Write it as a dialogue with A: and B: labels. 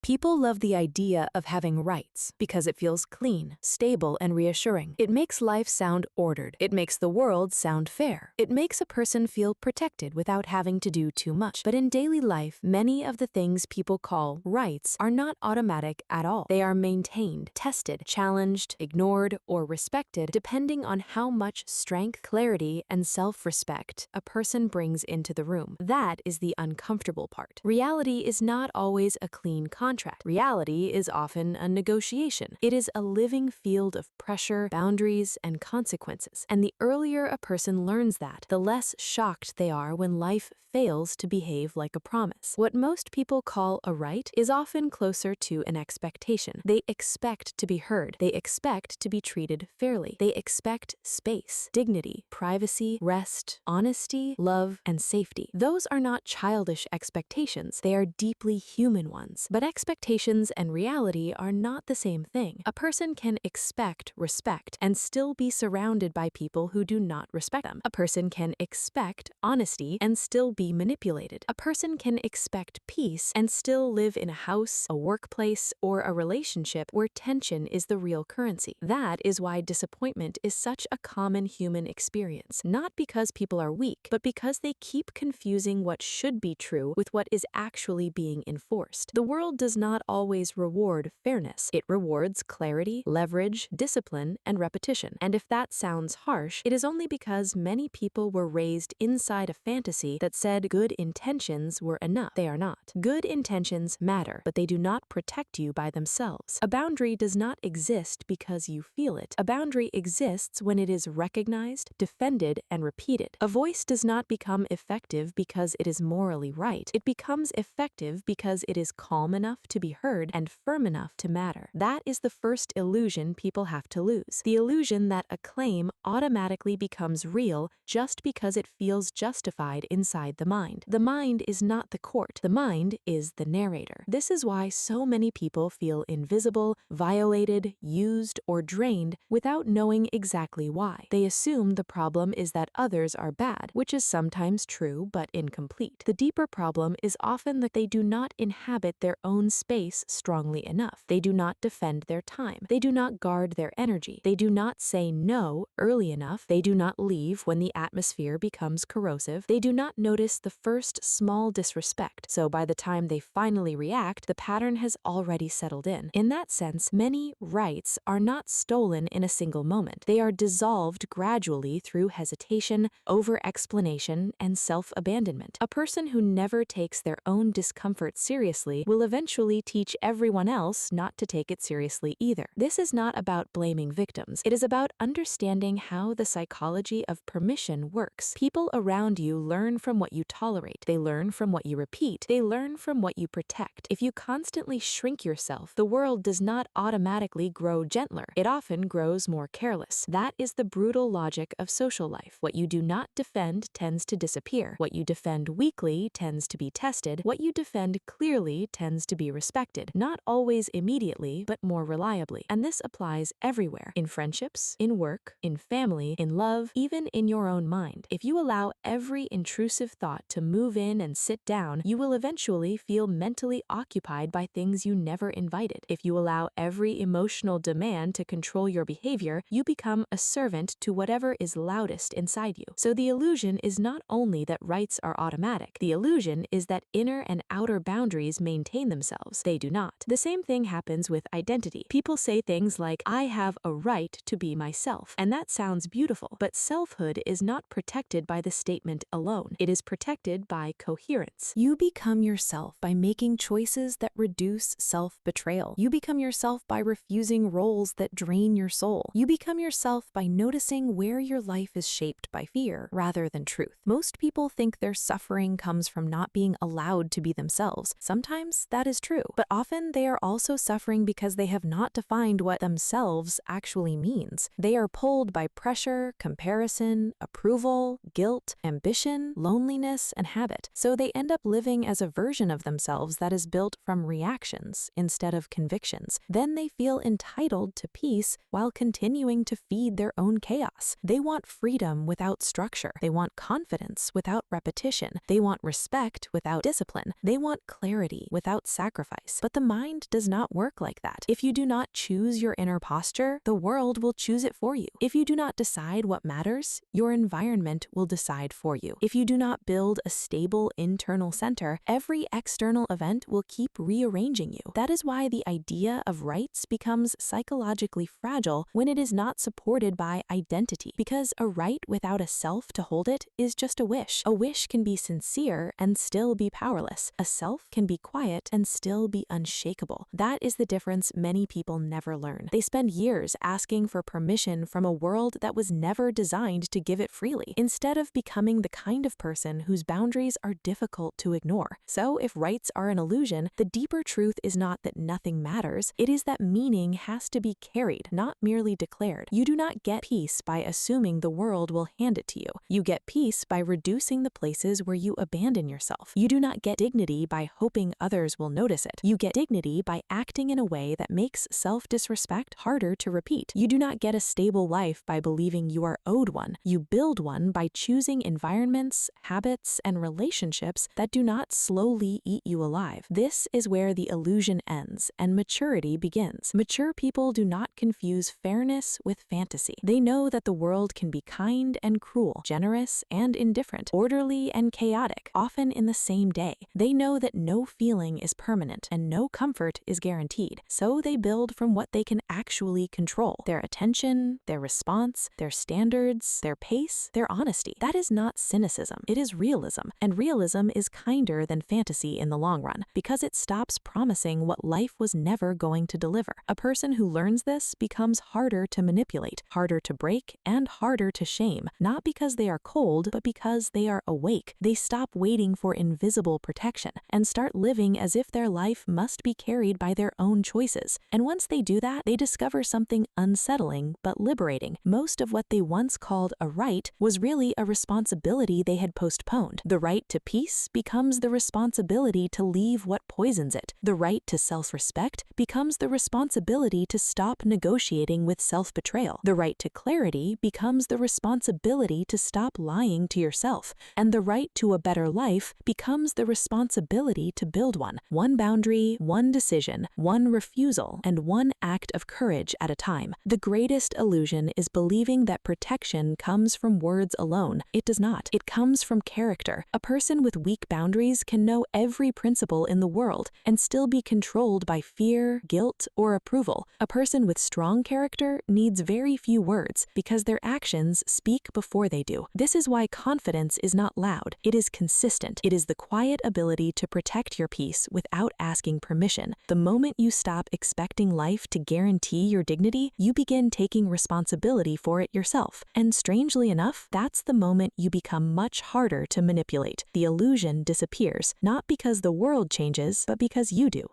A: People love the idea of having rights because it feels clean, stable, and reassuring. It makes life sound ordered. It makes the world sound fair. It makes a person feel protected without having to do too much. But in daily life, many of the things people call rights are not automatic at all. They are maintained, tested, challenged, ignored, or respected depending on how much strength, clarity, and self-respect a person brings into the room. That is the uncomfortable part. Reality is not always a clean contract. Reality is often a negotiation. It is a living field of pressure, boundaries, and consequences. And the earlier a person learns that, the less shocked they are when life fails to behave like a promise. What most people call a right is often closer to an expectation. They expect to be heard. They expect to be treated fairly. They expect space, dignity, privacy, rest, honesty, love, and safety. Those are not childish expectations. They are deeply human ones. But expectations and reality are not the same thing. A person can expect respect and still be surrounded by people who do not respect them. A person can expect honesty and still be manipulated. A person can expect peace and still live in a house, a workplace, or a relationship where tension is the real currency. That is why disappointment is such a common human experience, not because people are weak, but because they keep confusing what should be true with what is actually being enforced. The world does not always reward fairness. It rewards clarity, leverage, discipline, and repetition. And if that sounds harsh, it is only because many people were raised inside a fantasy that said good intentions were enough. They are not. Good intentions matter, but they do not protect you by themselves. A boundary does not exist because you feel it. A boundary exists when it is recognized, defended, and repeated. A voice does not become effective because it is morally right. It becomes effective because it is calm enough to be heard and firm enough to matter. That is the first illusion people have to lose. The illusion that a claim automatically becomes real just because it feels justified inside the mind. The mind is not the court. The mind is the narrator. This is why so many people feel invisible, violated, used, or drained without knowing exactly why. They assume the problem is that others are bad, which is sometimes true but incomplete. The deeper problem is often that they do not inhabit their own space strongly enough. They do not defend their time. They do not guard their energy. They do not say no early enough. They do not leave when the atmosphere becomes corrosive. They do not notice the first small disrespect. So by the time they finally react, the pattern has already settled in. In that sense, many rights are not stolen in a single moment. They are dissolved gradually through hesitation, over-explanation, and self-abandonment. A person who never takes their own discomfort seriously will eventually teach everyone else not to take it seriously either. This is not about blaming victims. It is about understanding how the psychology of permission works. People around you learn from what you tolerate. They learn from what you repeat. They learn from what you protect. If you constantly shrink yourself, the world does not automatically grow gentler. It often grows more careless. That is the brutal logic of social life. What you do not defend tends to disappear. What you defend weakly tends to be tested. What you defend clearly tends to be respected, not always immediately, but more reliably. And this applies everywhere, in friendships, in work, in family, in love, even in your own mind. If you allow every intrusive thought to move in and sit down, you will eventually feel mentally occupied by things you never invited. If you allow every emotional demand to control your behavior, you become a servant to whatever is loudest inside you. So the illusion is not only that rights are automatic, the illusion is that inner and outer boundaries maintain themselves. They do not. The same thing happens with identity. People say things like, I have a right to be myself. And that sounds beautiful, but selfhood is not protected by the statement alone. It is protected by coherence. You become yourself by making choices that reduce self-betrayal. You become yourself by refusing roles that drain your soul. You become yourself by noticing where your life is shaped by fear rather than truth. Most people think their suffering comes from not being allowed to be themselves. Sometimes that is true, but often they are also suffering because they have not defined what themselves actually means. They are pulled by pressure, comparison, approval, guilt, ambition, loneliness, and habit. So they end up living as a version of themselves that is built from reactions instead of convictions. Then they feel entitled to peace while continuing to feed their own chaos. They want freedom without structure. They want confidence without repetition. They want respect without discipline. They want clarity without sacrifice. sacrifice. But the mind does not work like that. If you do not choose your inner posture, the world will choose it for you. If you do not decide what matters, your environment will decide for you. If you do not build a stable internal center, every external event will keep rearranging you. That is why the idea of rights becomes psychologically fragile when it is not supported by identity. Because a right without a self to hold it is just a wish. A wish can be sincere and still be powerless. A self can be quiet and still be unshakable. That is the difference many people never learn. They spend years asking for permission from a world that was never designed to give it freely, instead of becoming the kind of person whose boundaries are difficult to ignore. So if rights are an illusion, the deeper truth is not that nothing matters, it is that meaning has to be carried, not merely declared. You do not get peace by assuming the world will hand it to you. You get peace by reducing the places where you abandon yourself. You do not get dignity by hoping others will notice it. You get dignity by acting in a way that makes self-disrespect harder to repeat. You do not get a stable life by believing you are owed one. You build one by choosing environments, habits, and relationships that do not slowly eat you alive. This is where the illusion ends and maturity begins. Mature people do not confuse fairness with fantasy. They know that the world can be kind and cruel, generous and indifferent, orderly and chaotic, often in the same day. They know that no feeling is permanent and no comfort is guaranteed. So they build from what they can actually control: their attention, their response, their standards, their pace, their honesty. That is not cynicism. It is realism. And realism is kinder than fantasy in the long run, because it stops promising what life was never going to deliver. A person who learns this becomes harder to manipulate, harder to break, and harder to shame, not because they are cold, but because they are awake. They stop waiting for invisible protection and start living as if their life must be carried by their own choices. And once they do that, they discover something unsettling but liberating. Most of what they once called a right was really a responsibility they had postponed. The right to peace becomes the responsibility to leave what poisons it. The right to self-respect becomes the responsibility to stop negotiating with self-betrayal. The right to clarity becomes the responsibility to stop lying to yourself. And the right to a better life becomes the responsibility to build one. One boundary, one decision, one refusal, and one act of courage at a time. The greatest illusion is believing that protection comes from words alone. It does not. It comes from character. A person with weak boundaries can know every principle in the world and still be controlled by fear, guilt, or approval. A person with strong character needs very few words because their actions speak before they do. This is why confidence is not loud. It is consistent. It is the quiet ability to protect your peace without asking permission. The moment you stop expecting life to guarantee your dignity, you begin taking responsibility for it yourself. And strangely enough, that's the moment you become much harder to manipulate. The illusion disappears, not because the world changes, but because you do.